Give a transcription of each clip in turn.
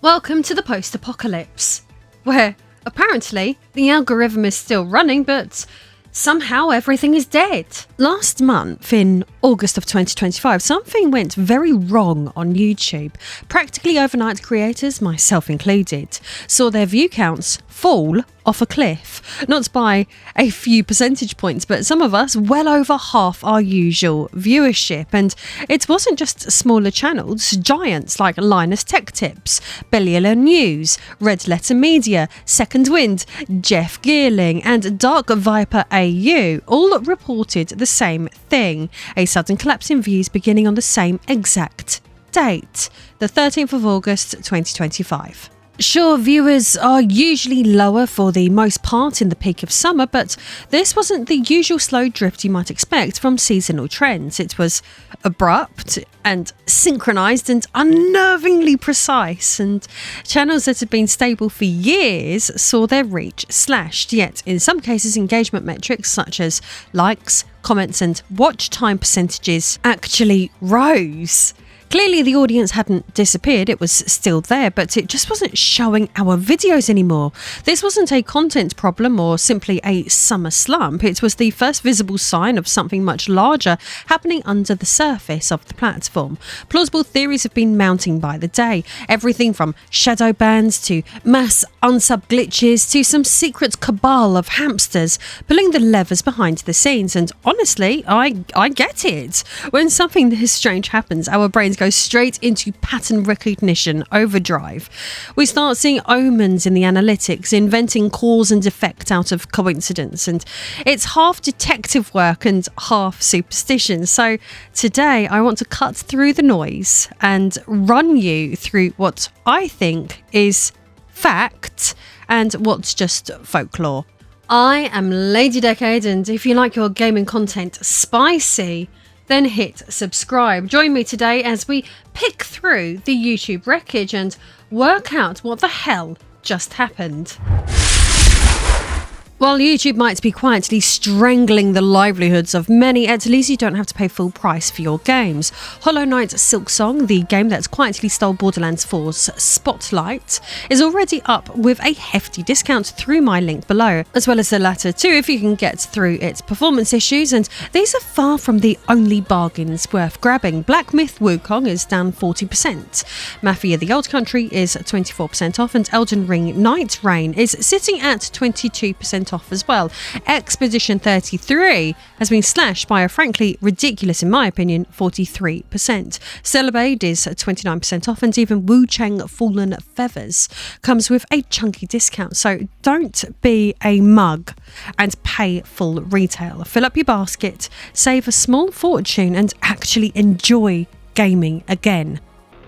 Welcome to the post-apocalypse, where apparently the algorithm is still running, but somehow everything is dead. Last month, in August of 2025, something went very wrong on YouTube. Practically overnight, creators, myself included, saw their view counts fall off a cliff. Not by a few percentage points, but some of us well over half our usual viewership. And it wasn't just smaller channels, giants like Linus Tech Tips, Bellier News, Red Letter Media, Second Wind, Jeff Geerling and Dark Viper AU all reported the same thing, a sudden collapse in views beginning on the same exact date, the 13th of August 2025. Sure, viewers are usually lower for the most part in the peak of summer, but this wasn't the usual slow drift you might expect from seasonal trends. It was abrupt and synchronised and unnervingly precise, and channels that had been stable for years saw their reach slashed, yet in some cases engagement metrics such as likes, comments and watch time percentages actually rose. Clearly the audience hadn't disappeared, it was still there, but it just wasn't showing our videos anymore. This wasn't a content problem or simply a summer slump, it was the first visible sign of something much larger happening under the surface of the platform. Plausible theories have been mounting by the day, everything from shadow bans to mass unsub glitches to some secret cabal of hamsters pulling the levers behind the scenes, and honestly, I get it. When something this strange happens, our brains go straight into pattern recognition overdrive. We start seeing omens in the analytics, inventing cause and effect out of coincidence, and it's half detective work and half superstition. So today I want to cut through the noise and run you through what I think is fact and what's just folklore. I am Lady Decade, and if you like your gaming content spicy, then hit subscribe. Join me today as we pick through the YouTube wreckage and work out what the hell just happened. While YouTube might be quietly strangling the livelihoods of many, at least you don't have to pay full price for your games. Hollow Knight Silksong, the game that's quietly stole Borderlands 4's spotlight, is already up with a hefty discount through my link below, as well as the latter too if you can get through its performance issues, and these are far from the only bargains worth grabbing. Black Myth Wukong is down 40%, Mafia the Old Country is 24% off, and Elden Ring Night Rain is sitting at 22% off as well. Expedition 33 has been slashed by a frankly ridiculous, in my opinion, 43%. Celebade is 29% off, and even Wu Chang Fallen Feathers comes with a chunky discount. So don't be a mug and pay full retail. Fill up your basket, save a small fortune and actually enjoy gaming again.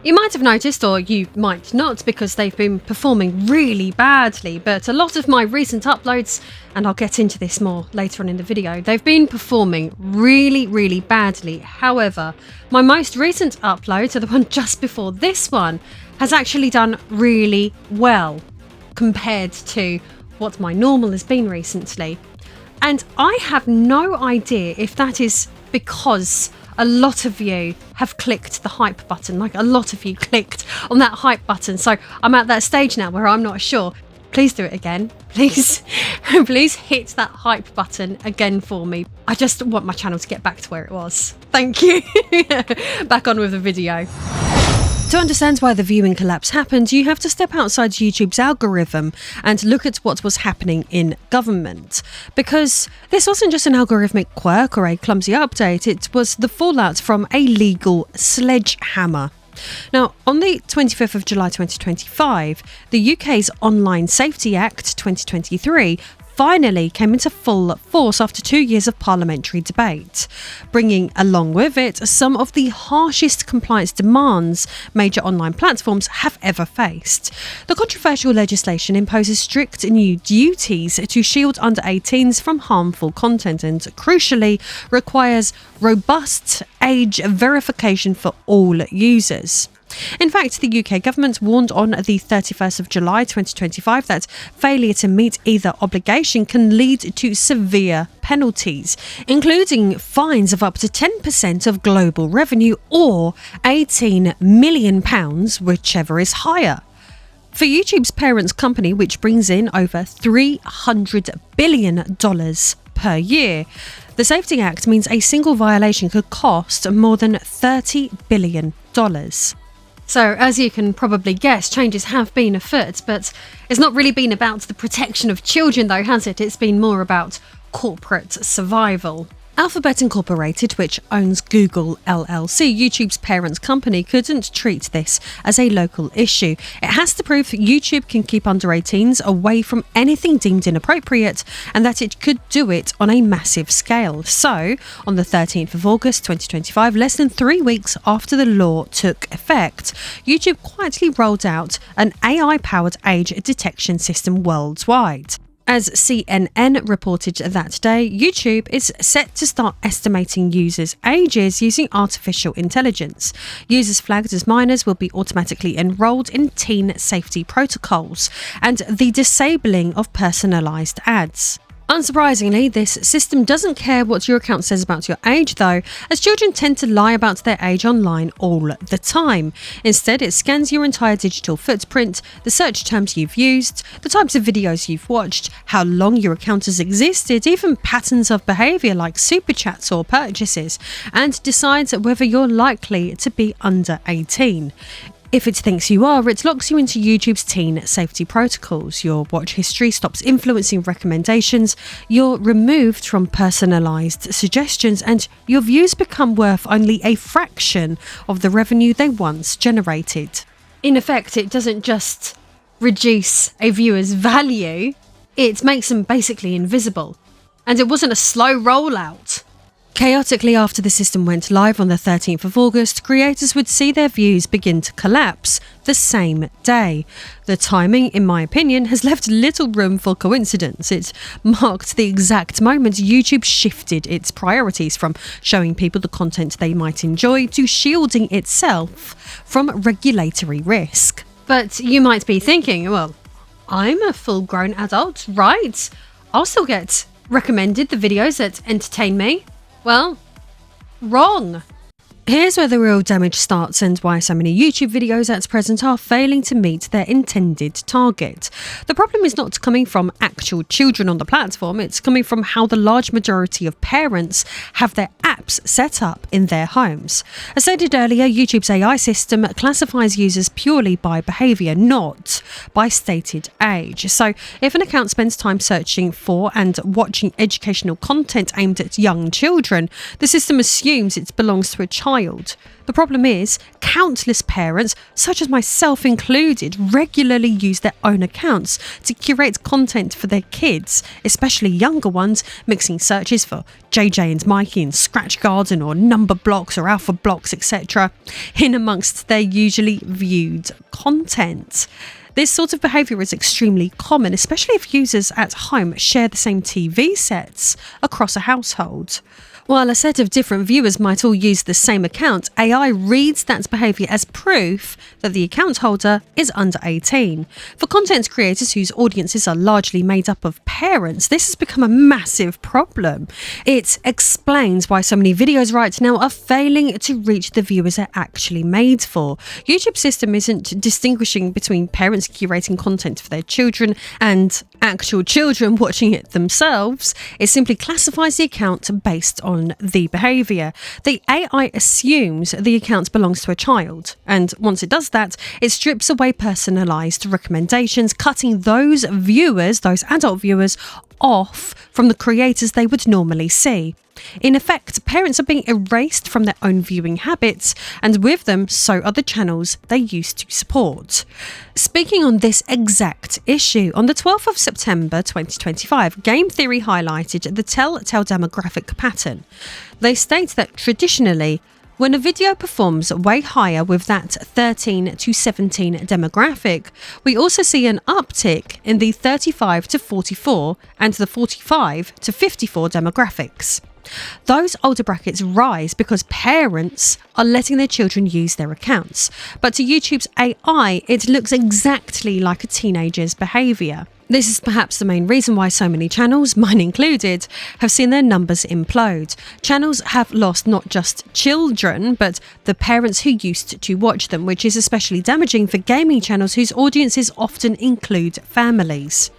You might have noticed, or you might not, because they've been performing really badly, but a lot of my recent uploads, and I'll get into this more later on in the video, they've been performing really badly. However, my most recent upload, so the one just before this one, has actually done really well compared to what my normal has been recently. And I have no idea if that is because a lot of you have clicked the hype button, like a lot of you clicked on that hype button. So I'm at that stage now where I'm not sure. Please do it again. Please hit that hype button again for me. I just want my channel to get back to where it was. Thank you. Back on with the video. To understand why the viewing collapse happened, you have to step outside YouTube's algorithm and look at what was happening in government. Because this wasn't just an algorithmic quirk or a clumsy update, it was the fallout from a legal sledgehammer. Now, on the 25th of July 2025, the UK's Online Safety Act 2023 finally came into full force after 2 years of parliamentary debate, bringing along with it some of the harshest compliance demands major online platforms have ever faced. The controversial legislation imposes strict new duties to shield under 18s from harmful content and, crucially, requires robust age verification for all users. In fact, the UK government warned on the 31st of July 2025 that failure to meet either obligation can lead to severe penalties, including fines of up to 10% of global revenue or £18 million, whichever is higher. For YouTube's parent company, which brings in over $300 billion per year, the Safety Act means a single violation could cost more than $30 billion. So, as you can probably guess, changes have been afoot, but it's not really been about the protection of children, though, has it? It's been more about corporate survival. Alphabet Incorporated, which owns Google LLC, YouTube's parent company, couldn't treat this as a local issue. It has to prove that YouTube can keep under 18s away from anything deemed inappropriate and that it could do it on a massive scale. So, on the 13th of August 2025, less than 3 weeks after the law took effect, YouTube quietly rolled out an AI-powered age detection system worldwide. As CNN reported that day, YouTube is set to start estimating users' ages using artificial intelligence. Users flagged as minors will be automatically enrolled in teen safety protocols and the disabling of personalized ads. Unsurprisingly, this system doesn't care what your account says about your age, though, as children tend to lie about their age online all the time. Instead, it scans your entire digital footprint, the search terms you've used, the types of videos you've watched, how long your account has existed, even patterns of behaviour like super chats or purchases, and decides whether you're likely to be under 18. If it thinks you are, it locks you into YouTube's teen safety protocols. Your watch history stops influencing recommendations, you're removed from personalised suggestions, and your views become worth only a fraction of the revenue they once generated. In effect, it doesn't just reduce a viewer's value, it makes them basically invisible. And it wasn't a slow rollout. Chaotically, after the system went live on the 13th of August, creators would see their views begin to collapse the same day. The timing, in my opinion, has left little room for coincidence. It marked the exact moment YouTube shifted its priorities from showing people the content they might enjoy to shielding itself from regulatory risk. But you might be thinking, well, I'm a full-grown adult, right? I'll still get recommended the videos that entertain me. Well, wrong. Here's where the real damage starts and why so many YouTube videos at present are failing to meet their intended target. The problem is not coming from actual children on the platform, it's coming from how the large majority of parents have their apps set up in their homes. As stated earlier, YouTube's AI system classifies users purely by behaviour, not by stated age. So if an account spends time searching for and watching educational content aimed at young children, the system assumes it belongs to a child. The problem is, countless parents, such as myself included, regularly use their own accounts to curate content for their kids, especially younger ones, mixing searches for JJ and Mikey and Scratch Garden or Number Blocks or Alpha Blocks, etc., in amongst their usually viewed content. This sort of behaviour is extremely common, especially if users at home share the same TV sets across a household. While a set of different viewers might all use the same account, AI reads that behaviour as proof that the account holder is under 18. For content creators whose audiences are largely made up of parents, this has become a massive problem. It explains why so many videos right now are failing to reach the viewers they're actually made for. YouTube's system isn't distinguishing between parents curating content for their children and actual children watching it themselves. It simply classifies the account based on the behaviour. The AI assumes the account belongs to a child, and once it does that, it strips away personalised recommendations, cutting those viewers, those adult viewers, off from the creators they would normally see. In effect, parents are being erased from their own viewing habits, and with them, so are the channels they used to support. Speaking on this exact issue, on the 12th of September 2025, Game Theory highlighted the telltale demographic pattern. They state that traditionally, when a video performs way higher with that 13 to 17 demographic, we also see an uptick in the 35 to 44 and the 45 to 54 demographics. Those older brackets rise because parents are letting their children use their accounts. But to YouTube's AI, it looks exactly like a teenager's behaviour. This is perhaps the main reason why so many channels, mine included, have seen their numbers implode. Channels have lost not just children, but the parents who used to watch them, which is especially damaging for gaming channels whose audiences often include families.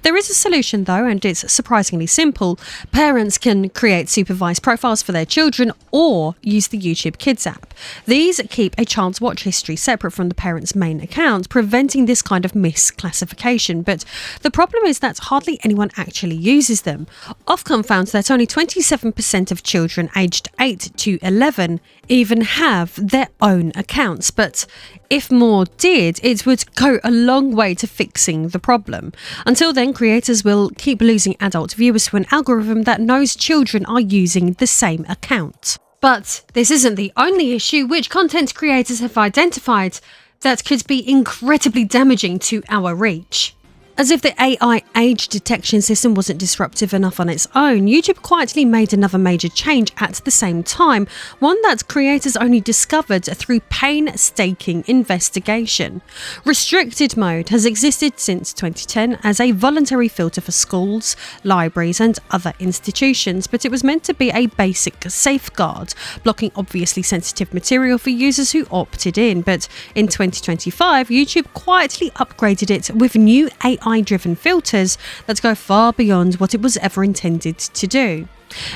There is a solution though, and it's surprisingly simple. Parents can create supervised profiles for their children or use the YouTube Kids app. These keep a child's watch history separate from the parent's main account, preventing this kind of misclassification. But the problem is that hardly anyone actually uses them. Ofcom found that only 27% of children aged 8 to 11 even have their own accounts. But if more did, it would go a long way to fixing the problem. Until then, creators will keep losing adult viewers to an algorithm that knows children are using the same account. But this isn't the only issue which content creators have identified that could be incredibly damaging to our reach. As if the AI age detection system wasn't disruptive enough on its own, YouTube quietly made another major change at the same time, one that creators only discovered through painstaking investigation. Restricted mode has existed since 2010 as a voluntary filter for schools, libraries and other institutions, but it was meant to be a basic safeguard, blocking obviously sensitive material for users who opted in. But in 2025, YouTube quietly upgraded it with new AI-driven filters that go far beyond what it was ever intended to do.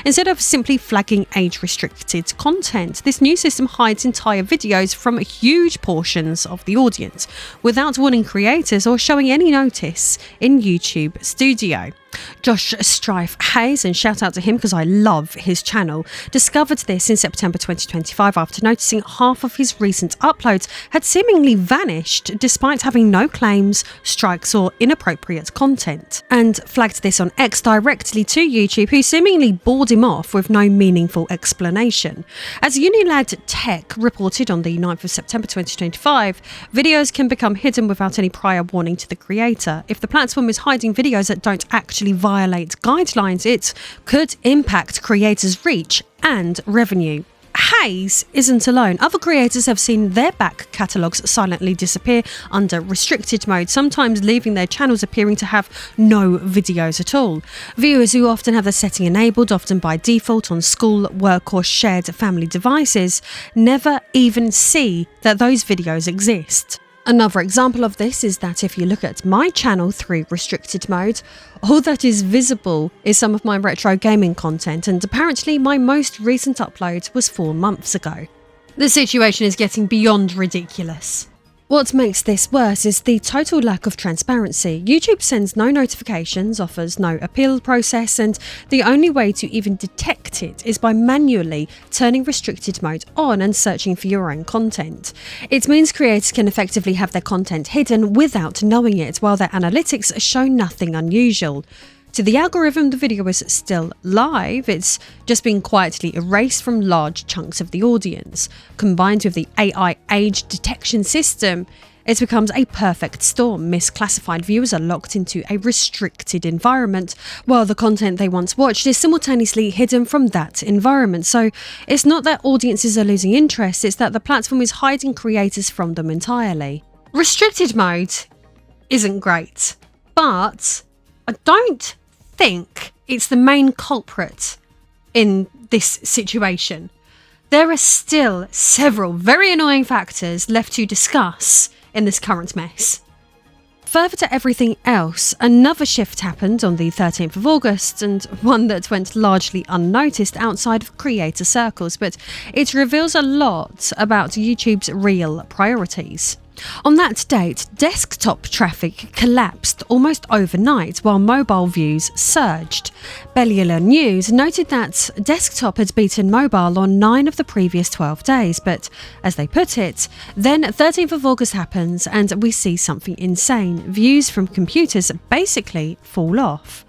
Instead of simply flagging age-restricted content, this new system hides entire videos from huge portions of the audience without warning creators or showing any notice in YouTube Studio. Josh Strife Hayes, and shout out to him because I love his channel, discovered this in September 2025 after noticing half of his recent uploads had seemingly vanished despite having no claims, strikes or inappropriate content, and flagged this on X directly to YouTube, who seemingly bored him off with no meaningful explanation. As Unilad Tech reported on the 9th of September 2025, videos can become hidden without any prior warning to the creator. If the platform is hiding videos that don't actually violate guidelines, it could impact creators' reach and revenue. Hayes isn't alone. Other creators have seen their back catalogues silently disappear under restricted mode, sometimes leaving their channels appearing to have no videos at all. Viewers who often have the setting enabled, often by default on school, work or shared family devices, never even see that those videos exist. Another example of this is that if you look at my channel through restricted mode, all that is visible is some of my retro gaming content, and apparently my most recent upload was 4 months ago. The situation is getting beyond ridiculous. What makes this worse is the total lack of transparency. YouTube sends no notifications, offers no appeal process, and the only way to even detect it is by manually turning restricted mode on and searching for your own content. It means creators can effectively have their content hidden without knowing it, while their analytics show nothing unusual. To the algorithm, the video is still live, it's just being quietly erased from large chunks of the audience. Combined with the AI age detection system, it becomes a perfect storm. Misclassified viewers are locked into a restricted environment, while the content they once watched is simultaneously hidden from that environment. So it's not that audiences are losing interest, it's that the platform is hiding creators from them entirely. Restricted mode isn't great, but I don't think it's the main culprit in this situation. There are still several very annoying factors left to discuss in this current mess. Further to everything else, another shift happened on the 13th of August, and one that went largely unnoticed outside of creator circles, but it reveals a lot about YouTube's real priorities. On that date, desktop traffic collapsed almost overnight while mobile views surged. Bellular News noted that desktop had beaten mobile on 9 of the previous 12 days, but as they put it, then 13th of August happens and we see something insane. Views from computers basically fall off.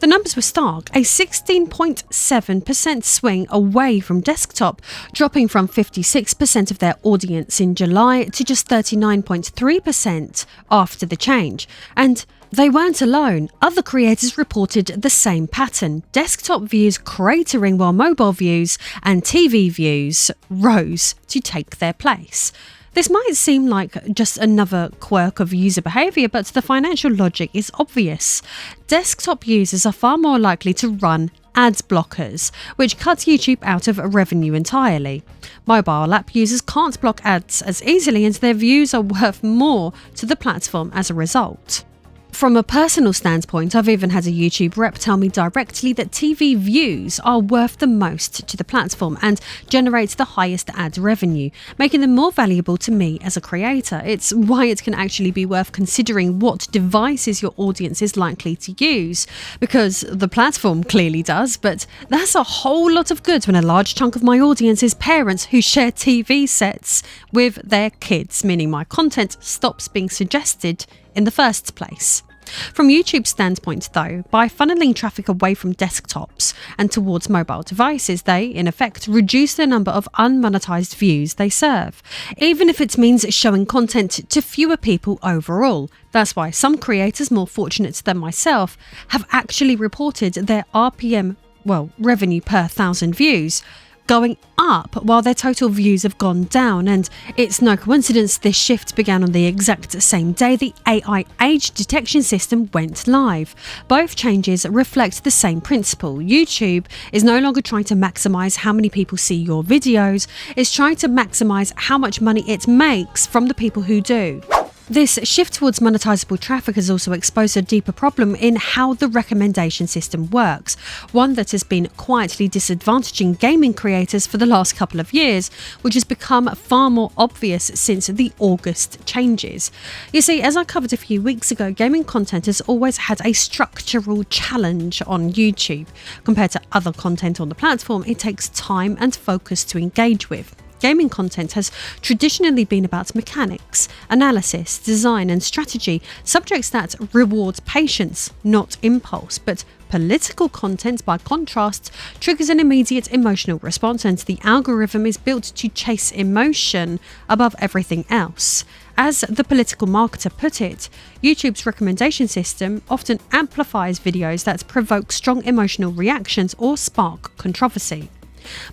The numbers were stark, a 16.7% swing away from desktop, dropping from 56% of their audience in July to just 39.3% after the change. And They weren't alone. Other creators reported the same pattern. Desktop views cratering while mobile views and TV views rose to take their place. This might seem like just another quirk of user behaviour, but the financial logic is obvious. Desktop users are far more likely to run ad blockers, which cuts YouTube out of revenue entirely. Mobile app users can't block ads as easily, and their views are worth more to the platform as a result. From a personal standpoint, I've even had a YouTube rep tell me directly that TV views are worth the most to the platform and generate the highest ad revenue, making them more valuable to me as a creator. It's why it can actually be worth considering what devices your audience is likely to use, because the platform clearly does, but that's a whole lot of good when a large chunk of my audience is parents who share TV sets with their kids, meaning my content stops being suggested in the first place. From YouTube's standpoint though, by funneling traffic away from desktops and towards mobile devices, they, in effect, reduce the number of unmonetized views they serve, even if it means showing content to fewer people overall. That's why some creators more fortunate than myself have actually reported their RPM, revenue per 1,000 views, going up while their total views have gone down. And it's no coincidence this shift began on the exact same day the AI age detection system went live. Both changes reflect the same principle. YouTube is no longer trying to maximize how many people see your videos, it's trying to maximize how much money it makes from the people who do. This shift towards monetizable traffic has also exposed a deeper problem in how the recommendation system works, one that has been quietly disadvantaging gaming creators for the last couple of years, which has become far more obvious since the August changes. You see, as I covered a few weeks ago, gaming content has always had a structural challenge on YouTube. Compared to other content on the platform, it takes time and focus to engage with. Gaming content has traditionally been about mechanics, analysis, design and strategy, subjects that reward patience, not impulse. But political content, by contrast, triggers an immediate emotional response, and the algorithm is built to chase emotion above everything else. As the political marketer put it, YouTube's recommendation system often amplifies videos that provoke strong emotional reactions or spark controversy.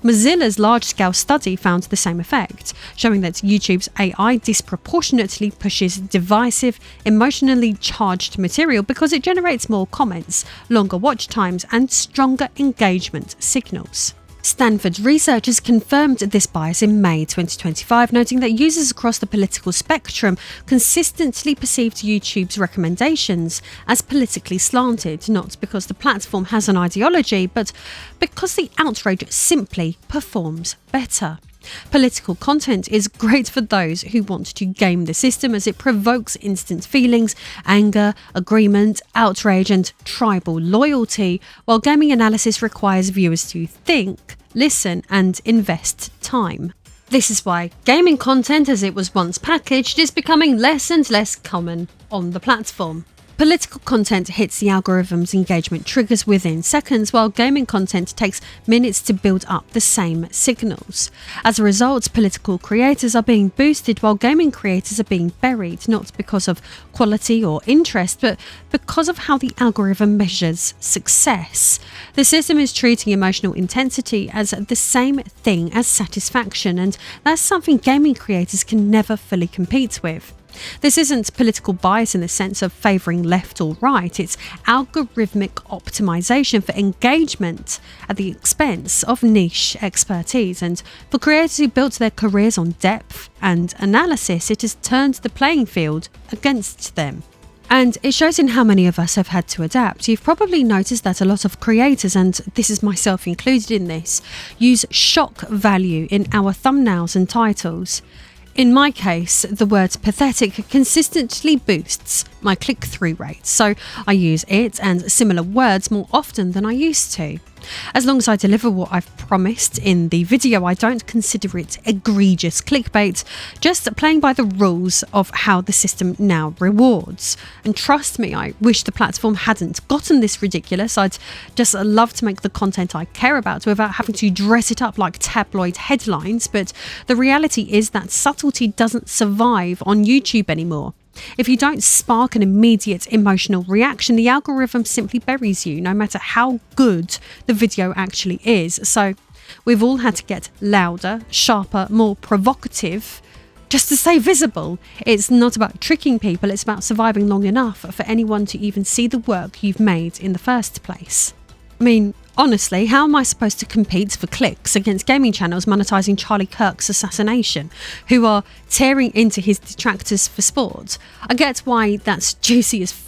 Mozilla's large-scale study found the same effect, showing that YouTube's AI disproportionately pushes divisive, emotionally charged material because it generates more comments, longer watch times, and stronger engagement signals. Stanford researchers confirmed this bias in May 2025, noting that users across the political spectrum consistently perceived YouTube's recommendations as politically slanted, not because the platform has an ideology, but because the outrage simply performs better. Political content is great for those who want to game the system, as it provokes instant feelings, anger, agreement, outrage and tribal loyalty, while gaming analysis requires viewers to think, listen and invest time. This is why gaming content, as it was once packaged, is becoming less and less common on the platform. Political content hits the algorithm's engagement triggers within seconds, while gaming content takes minutes to build up the same signals. As a result, political creators are being boosted while gaming creators are being buried, not because of quality or interest, but because of how the algorithm measures success. The system is treating emotional intensity as the same thing as satisfaction, and that's something gaming creators can never fully compete with. This isn't political bias in the sense of favouring left or right, it's algorithmic optimization for engagement at the expense of niche expertise. And for creators who built their careers on depth and analysis, it has turned the playing field against them. And it shows in how many of us have had to adapt. You've probably noticed that a lot of creators, and this is myself included in this, use shock value in our thumbnails and titles. In my case, the word pathetic consistently boosts my click-through rate, so I use it and similar words more often than I used to. As long as I deliver what I've promised in the video, I don't consider it egregious clickbait, just playing by the rules of how the system now rewards. And trust me, I wish the platform hadn't gotten this ridiculous. I'd just love to make the content I care about without having to dress it up like tabloid headlines, but the reality is that subtlety doesn't survive on YouTube anymore. If you don't spark an immediate emotional reaction, the algorithm simply buries you, no matter how good the video actually is. So we've all had to get louder, sharper, more provocative, just to stay visible. It's not about tricking people, it's about surviving long enough for anyone to even see the work you've made in the first place. I mean, honestly, how am I supposed to compete for clicks against gaming channels monetizing Charlie Kirk's assassination, who are tearing into his detractors for sport? I get why that's juicy as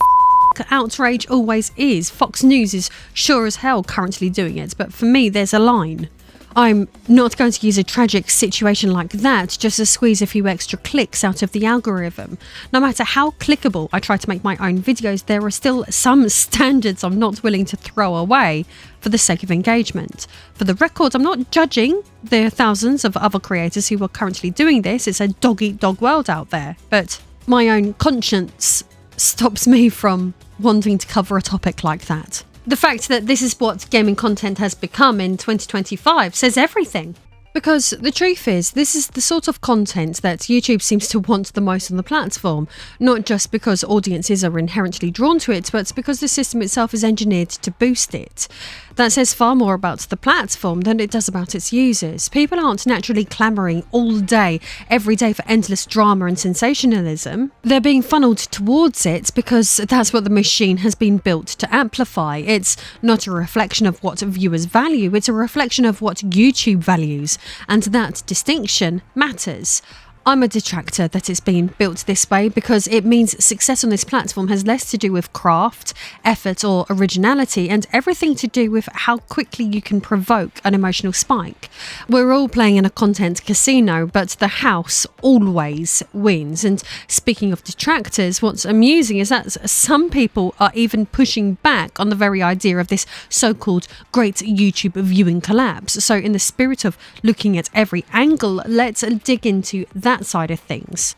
outrage always is. Fox News is sure as hell currently doing it, but for me there's a line. I'm not going to use a tragic situation like that just to squeeze a few extra clicks out of the algorithm. No matter how clickable I try to make my own videos, there are still some standards I'm not willing to throw away for the sake of engagement. For the record, I'm not judging the thousands of other creators who are currently doing this. It's a dog-eat-dog world out there. But my own conscience stops me from wanting to cover a topic like that. The fact that this is what gaming content has become in 2025 says everything. Because the truth is, this is the sort of content that YouTube seems to want the most on the platform, not just because audiences are inherently drawn to it, but because the system itself is engineered to boost it. That says far more about the platform than it does about its users. People aren't naturally clamouring all day, every day for endless drama and sensationalism. They're being funneled towards it because that's what the machine has been built to amplify. It's not a reflection of what viewers value, it's a reflection of what YouTube values. And that distinction matters. I'm a detractor that it's been built this way because it means success on this platform has less to do with craft, effort or originality and everything to do with how quickly you can provoke an emotional spike. We're all playing in a content casino, but the house always wins. And speaking of detractors, what's amusing is that some people are even pushing back on the very idea of this so-called great YouTube viewing collapse. So in the spirit of looking at every angle, let's dig into that side of things.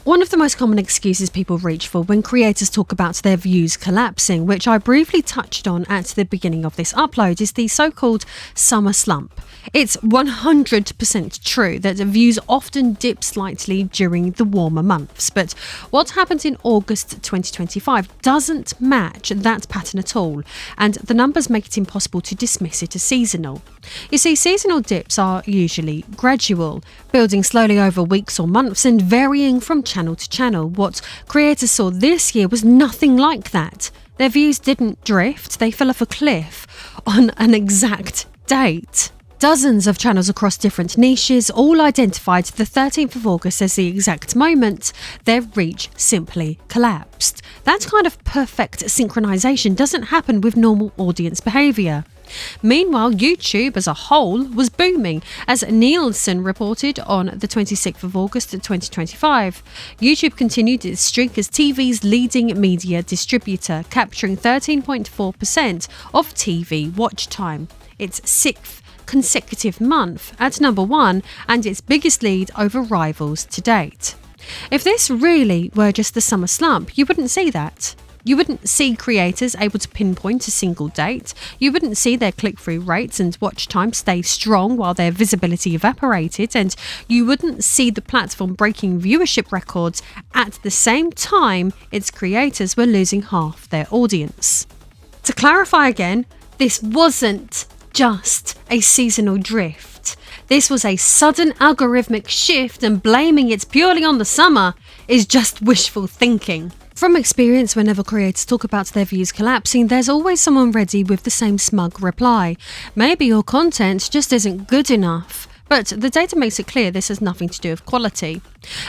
One of the most common excuses people reach for when creators talk about their views collapsing, which I briefly touched on at the beginning of this upload, is the so-called summer slump. It's 100% true that views often dip slightly during the warmer months, but what happened in August 2025 doesn't match that pattern at all, and the numbers make it impossible to dismiss it as seasonal. You see, seasonal dips are usually gradual, building slowly over weeks or months and varying from channel to channel. What creators saw this year was nothing like that. Their views didn't drift, they fell off a cliff on an exact date. Dozens of channels across different niches all identified the 13th of August as the exact moment their reach simply collapsed. That kind of perfect synchronization doesn't happen with normal audience behavior. Meanwhile, YouTube as a whole was booming, as Nielsen reported on the 26th of August 2025. YouTube continued its streak as TV's leading media distributor, capturing 13.4% of TV watch time, its sixth consecutive month at number one and its biggest lead over rivals to date. If this really were just the summer slump, you wouldn't see that. You wouldn't see creators able to pinpoint a single date. You wouldn't see their click-through rates and watch time stay strong while their visibility evaporated, and you wouldn't see the platform breaking viewership records at the same time its creators were losing half their audience. To clarify again, this wasn't just a seasonal drift. This was a sudden algorithmic shift, and blaming it purely on the summer is just wishful thinking. From experience, whenever creators talk about their views collapsing, there's always someone ready with the same smug reply. Maybe your content just isn't good enough. But the data makes it clear this has nothing to do with quality.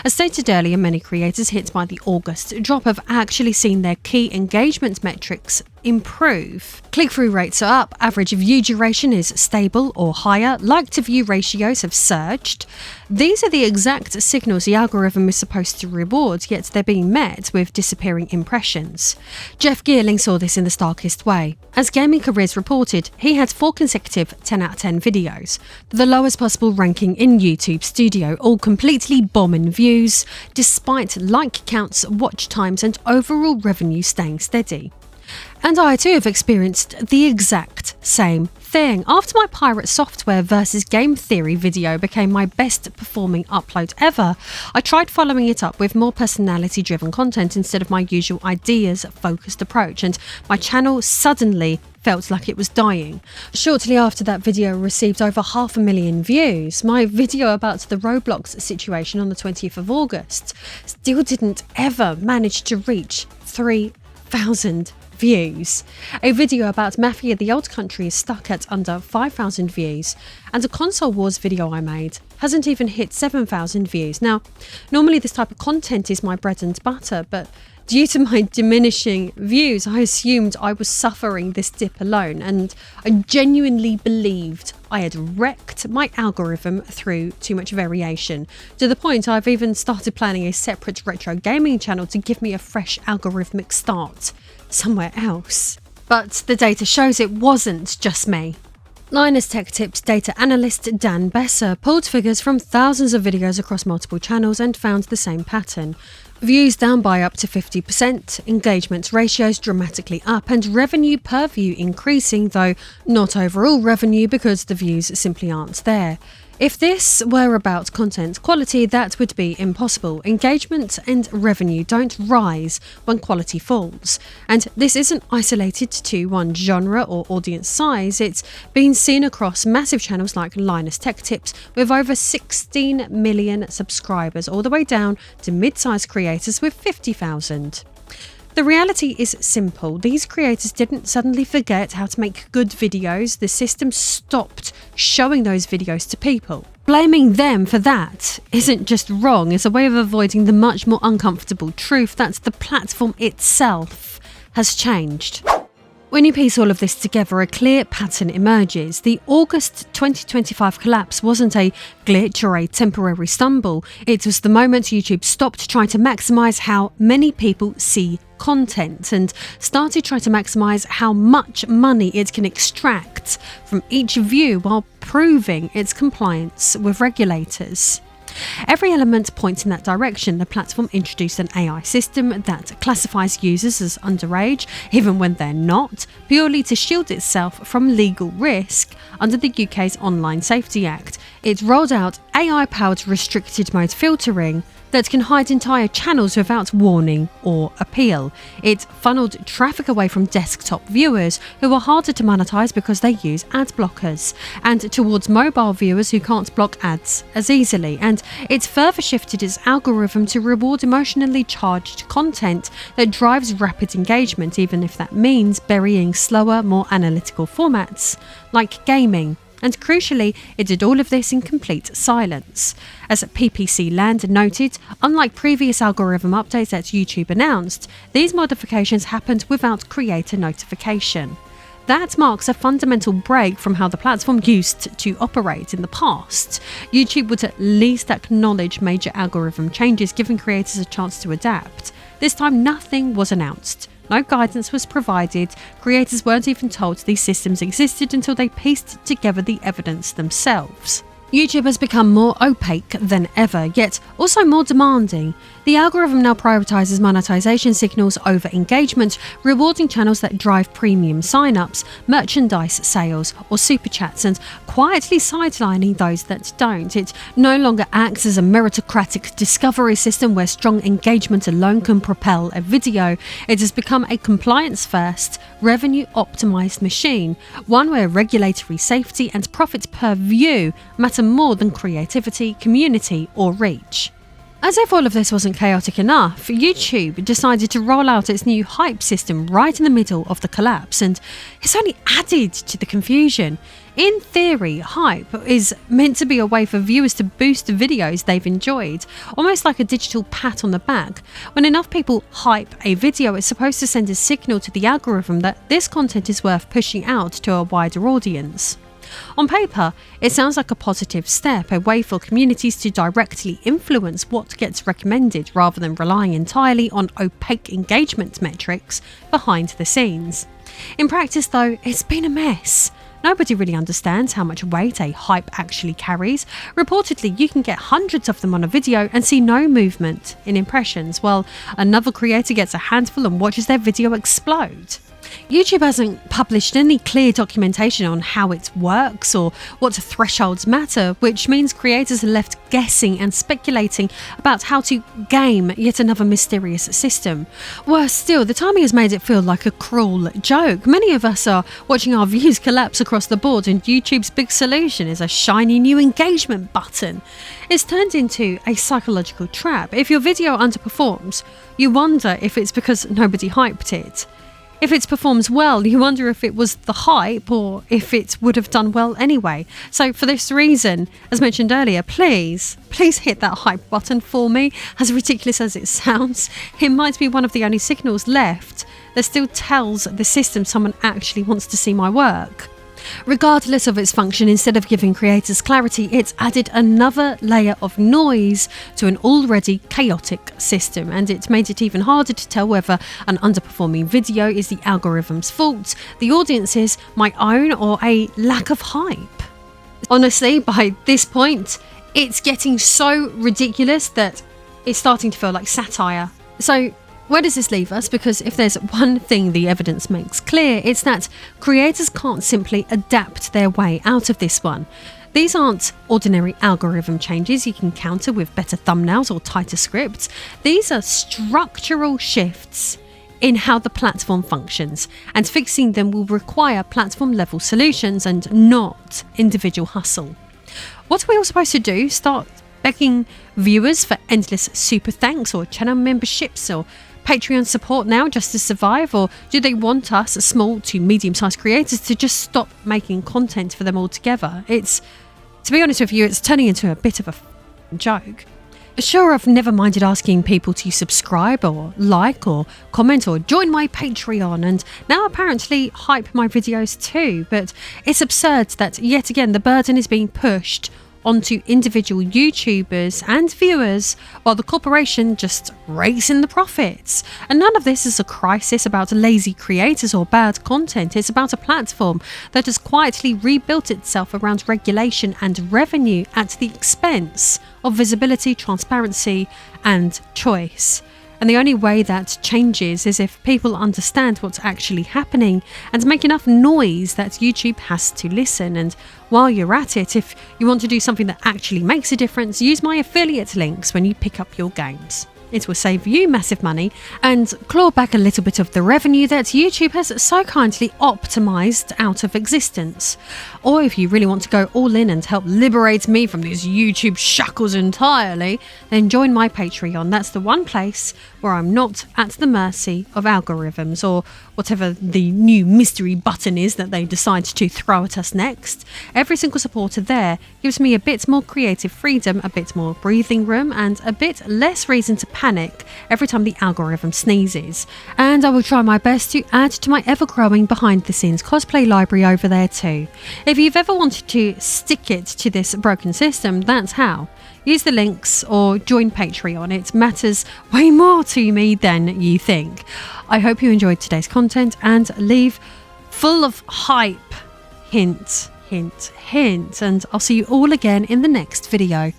As stated earlier, many creators hit by the August drop have actually seen their key engagement metrics improve. Click-through rates are up, average view duration is stable or higher, like-to-view ratios have surged. These are the exact signals the algorithm is supposed to reward, yet they're being met with disappearing impressions. Jeff Geerling saw this in the starkest way. As Gaming Careers reported, he had 4 consecutive 10 out of 10 videos, the lowest possible ranking in YouTube Studio, all completely bombing views, despite like counts, watch times and overall revenue staying steady. And I too have experienced the exact same thing. After my pirate software versus game theory video became my best performing upload ever, I tried following it up with more personality driven content instead of my usual ideas focused approach, and my channel suddenly felt like it was dying. Shortly after that video received over 500,000 views, my video about the Roblox situation on the 20th of August still didn't ever manage to reach 3,000 views. A video about Mafia the Old Country is stuck at under 5,000 views, and a console wars video I made hasn't even hit 7,000 views. Now, normally this type of content is my bread and butter, but due to my diminishing views, I assumed I was suffering this dip alone, and I genuinely believed I had wrecked my algorithm through too much variation, to the point I've even started planning a separate retro gaming channel to give me a fresh algorithmic start somewhere else. But the data shows it wasn't just me. Linus Tech Tips data analyst Dan Besser pulled figures from thousands of videos across multiple channels and found the same pattern. Views down by up to 50%, engagement ratios dramatically up, and revenue per view increasing, though not overall revenue because the views simply aren't there. If this were about content quality, that would be impossible. Engagement and revenue don't rise when quality falls. And this isn't isolated to one genre or audience size. It's been seen across massive channels like Linus Tech Tips with over 16 million subscribers, all the way down to mid-sized creators with 50,000. The reality is simple. These creators didn't suddenly forget how to make good videos. The system stopped showing those videos to people. Blaming them for that isn't just wrong, it's a way of avoiding the much more uncomfortable truth that the platform itself has changed. When you piece all of this together, a clear pattern emerges. The August 2025 collapse wasn't a glitch or a temporary stumble. It was the moment YouTube stopped trying to maximize how many people see content and started trying to maximize how much money it can extract from each view while proving its compliance with regulators. Every element points in that direction. The platform introduced an AI system that classifies users as underage, even when they're not, purely to shield itself from legal risk under the UK's Online Safety Act. It rolled out AI-powered restricted mode filtering that can hide entire channels without warning or appeal. It funneled traffic away from desktop viewers who are harder to monetize because they use ad blockers, and towards mobile viewers who can't block ads as easily. And it further shifted its algorithm to reward emotionally charged content that drives rapid engagement, even if that means burying slower, more analytical formats like gaming. And crucially, it did all of this in complete silence. As PPC Land noted, unlike previous algorithm updates that YouTube announced, these modifications happened without creator notification. That marks a fundamental break from how the platform used to operate in the past. YouTube would at least acknowledge major algorithm changes, giving creators a chance to adapt. This time, nothing was announced. No guidance was provided. Creators weren't even told these systems existed until they pieced together the evidence themselves. YouTube has become more opaque than ever, yet also more demanding. The algorithm now prioritizes monetization signals over engagement, rewarding channels that drive premium signups, merchandise sales, or super chats, and quietly sidelining those that don't. It no longer acts as a meritocratic discovery system where strong engagement alone can propel a video. It has become a compliance-first, revenue-optimized machine, one where regulatory safety and profit per view matter more than creativity, community, or reach. As if all of this wasn't chaotic enough, YouTube decided to roll out its new hype system right in the middle of the collapse, and it's only added to the confusion. In theory, hype is meant to be a way for viewers to boost videos they've enjoyed, almost like a digital pat on the back. When enough people hype a video, it's supposed to send a signal to the algorithm that this content is worth pushing out to a wider audience. On paper, it sounds like a positive step, a way for communities to directly influence what gets recommended rather than relying entirely on opaque engagement metrics behind the scenes. In practice, though, it's been a mess. Nobody really understands how much weight a hype actually carries. Reportedly, you can get hundreds of them on a video and see no movement in impressions, while another creator gets a handful and watches their video explode. YouTube hasn't published any clear documentation on how it works or what thresholds matter, which means creators are left guessing and speculating about how to game yet another mysterious system. Worse still, the timing has made it feel like a cruel joke. Many of us are watching our views collapse across the board, and YouTube's big solution is a shiny new engagement button. It's turned into a psychological trap. If your video underperforms, you wonder if it's because nobody hyped it. If it performs well, you wonder if it was the hype or if it would have done well anyway. So for this reason, as mentioned earlier, please hit that hype button for me. As ridiculous as it sounds, it might be one of the only signals left that still tells the system someone actually wants to see my work. Regardless of its function, instead of giving creators clarity, it's added another layer of noise to an already chaotic system, and it made it even harder to tell whether an underperforming video is the algorithm's fault, the audience's, my own, or a lack of hype. Honestly, by this point, it's getting so ridiculous that it's starting to feel like satire. So where does this leave us? Because if there's one thing the evidence makes clear, it's that creators can't simply adapt their way out of this one. These aren't ordinary algorithm changes you can counter with better thumbnails or tighter scripts. These are structural shifts in how the platform functions, and fixing them will require platform-level solutions and not individual hustle. What are we all supposed to do? Start begging viewers for endless super thanks or channel memberships or Patreon support now just to survive? Or do they want us, small to medium-sized creators, to just stop making content for them altogether? To be honest with you, it's turning into a bit of a joke. Sure, I've never minded asking people to subscribe or like or comment or join my Patreon, and now apparently hype my videos too, but it's absurd that yet again the burden is being pushed onto individual YouTubers and viewers while the corporation just rakes in the profits. And none of this is a crisis about lazy creators or bad content. It's about a platform that has quietly rebuilt itself around regulation and revenue at the expense of visibility, transparency, and choice. And the only way that changes is if people understand what's actually happening and make enough noise that YouTube has to listen. And while you're at it, if you want to do something that actually makes a difference, use my affiliate links when you pick up your games. It will save you massive money and claw back a little bit of the revenue that YouTube has so kindly optimised out of existence. Or if you really want to go all in and help liberate me from these YouTube shackles entirely, then join my Patreon. That's the one place where I'm not at the mercy of algorithms or whatever the new mystery button is that they decide to throw at us next. Every single supporter there gives me a bit more creative freedom, a bit more breathing room, and a bit less reason to panic every time the algorithm sneezes. And I will try my best to add to my ever-growing behind-the-scenes cosplay library over there too. If you've ever wanted to stick it to this broken system, that's how. Use the links or join Patreon. It matters way more to me than you think. I hope you enjoyed today's content and leave full of hype. Hint, hint, hint. And I'll see you all again in the next video.